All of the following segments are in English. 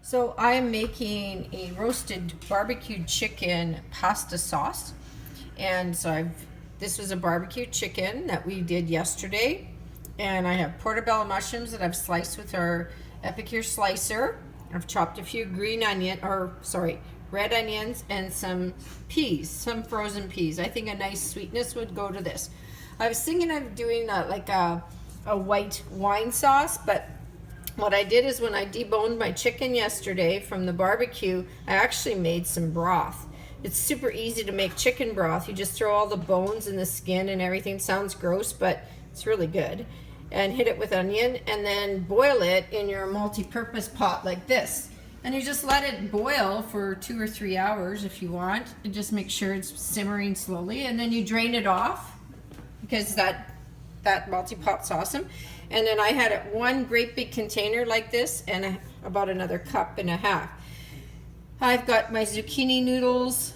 So I'm making a roasted barbecue chicken pasta sauce. And so this was a barbecue chicken that we did yesterday. And I have portobello mushrooms that I've sliced with our Epicure slicer. I've chopped a few red onions and some peas, some frozen peas. I think a nice sweetness would go to this. I was thinking of doing like a white wine sauce, but what I did is when I deboned my chicken yesterday from the barbecue, I actually made some broth. It's super easy to make chicken broth. You just throw all the bones and the skin and everything. Sounds gross, but it's really good. And hit it with onion and then boil it in your multi-purpose pot like this. And you just let it boil for 2 or 3 hours if you want. And just make sure it's simmering slowly. And then you drain it off because that multi-pot's awesome. And then I had it one great big container like this and about another cup and a half. I've got my zucchini noodles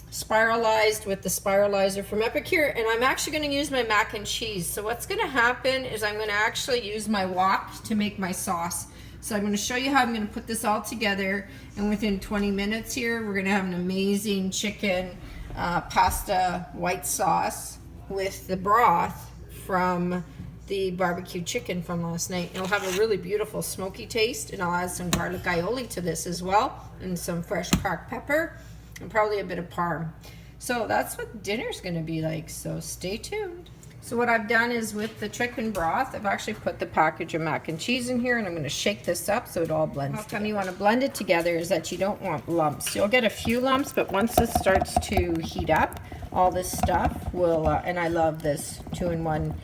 spiralized with the spiralizer from Epicure, and I'm actually going to use my mac and cheese. So what's going to happen is I'm going to actually use my wok to make my sauce. So I'm going to show you how I'm going to put this all together, and within 20 minutes here we're going to have an amazing chicken pasta white sauce with the broth from the barbecue chicken from last night. It'll have a really beautiful smoky taste, and I'll add some garlic aioli to this as well, and some fresh cracked pepper, and probably a bit of parm. So that's what dinner's gonna be like, so stay tuned. So what I've done is with the chicken broth, I've actually put the package of mac and cheese in here, and I'm gonna shake this up so it all blends together. How come you wanna blend it together is that you don't want lumps. You'll get a few lumps, but once this starts to heat up, all this stuff will, and I love this 2-in-1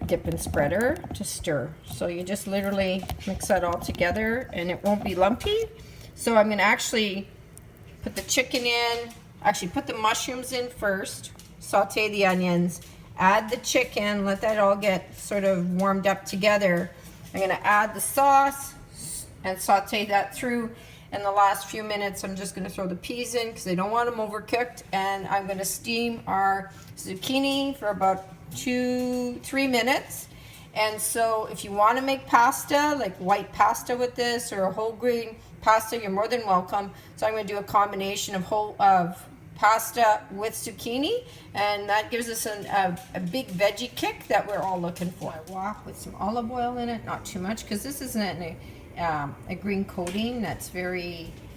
dip and spreader to stir. So you just literally mix that all together and it won't be lumpy. So I'm gonna actually put the chicken in, actually put the mushrooms in first, saute the onions, add the chicken, let that all get sort of warmed up together. I'm gonna add the sauce and saute that through. In the last few minutes, I'm just gonna throw the peas in because I don't want them overcooked, and I'm gonna steam our zucchini for about 2-3 minutes. And so if you want to make pasta, like white pasta with this, or a whole grain pasta, you're more than welcome. So I'm going to do a combination of pasta with zucchini, and that gives us a big veggie kick that we're all looking for. I wok with some olive oil in it, not too much, because this isn't a green coating that's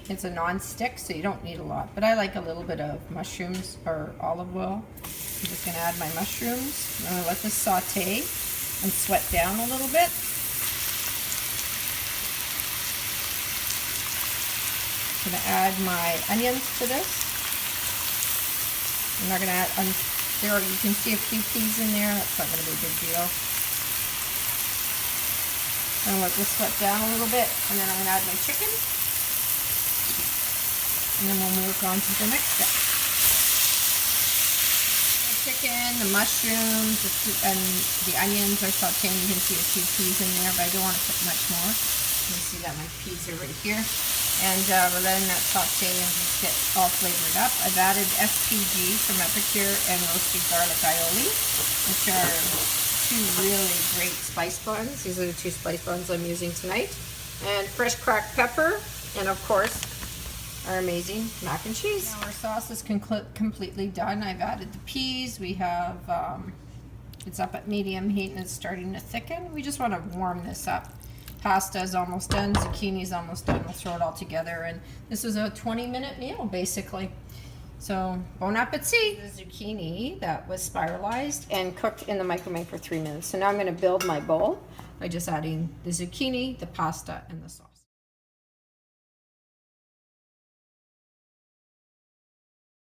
it's a non-stick, so you don't need a lot. But I like a little bit of mushrooms or olive oil. I'm just going to add my mushrooms. I'm going to let this saute and sweat down a little bit. I'm going to add my onions to this. I'm not going to add, you can see a few peas in there. That's not going to be a big deal. I'm going to let this sweat down a little bit, and then I'm going to add my chicken. And then we'll move on to the next step. The chicken, the mushrooms, and the onions are sauteing. You can see a few peas in there, but I don't want to put much more. You can see that my peas are right here. And we're letting that saute and just get all flavored up. I've added SPG from Epicure and roasted garlic aioli, which are 2 really great spice buns. These are the 2 spice buns I'm using tonight. And fresh cracked pepper, and of course, our amazing mac and cheese. Now our sauce is completely done. I've added the peas. We have, it's up at medium heat and it's starting to thicken. We just want to warm this up. Pasta is almost done. Zucchini is almost done. We'll throw it all together. And this is a 20-minute meal, basically. So, bon appetit. The zucchini that was spiralized and cooked in the microwave for 3 minutes. So now I'm going to build my bowl by just adding the zucchini, the pasta, and the sauce.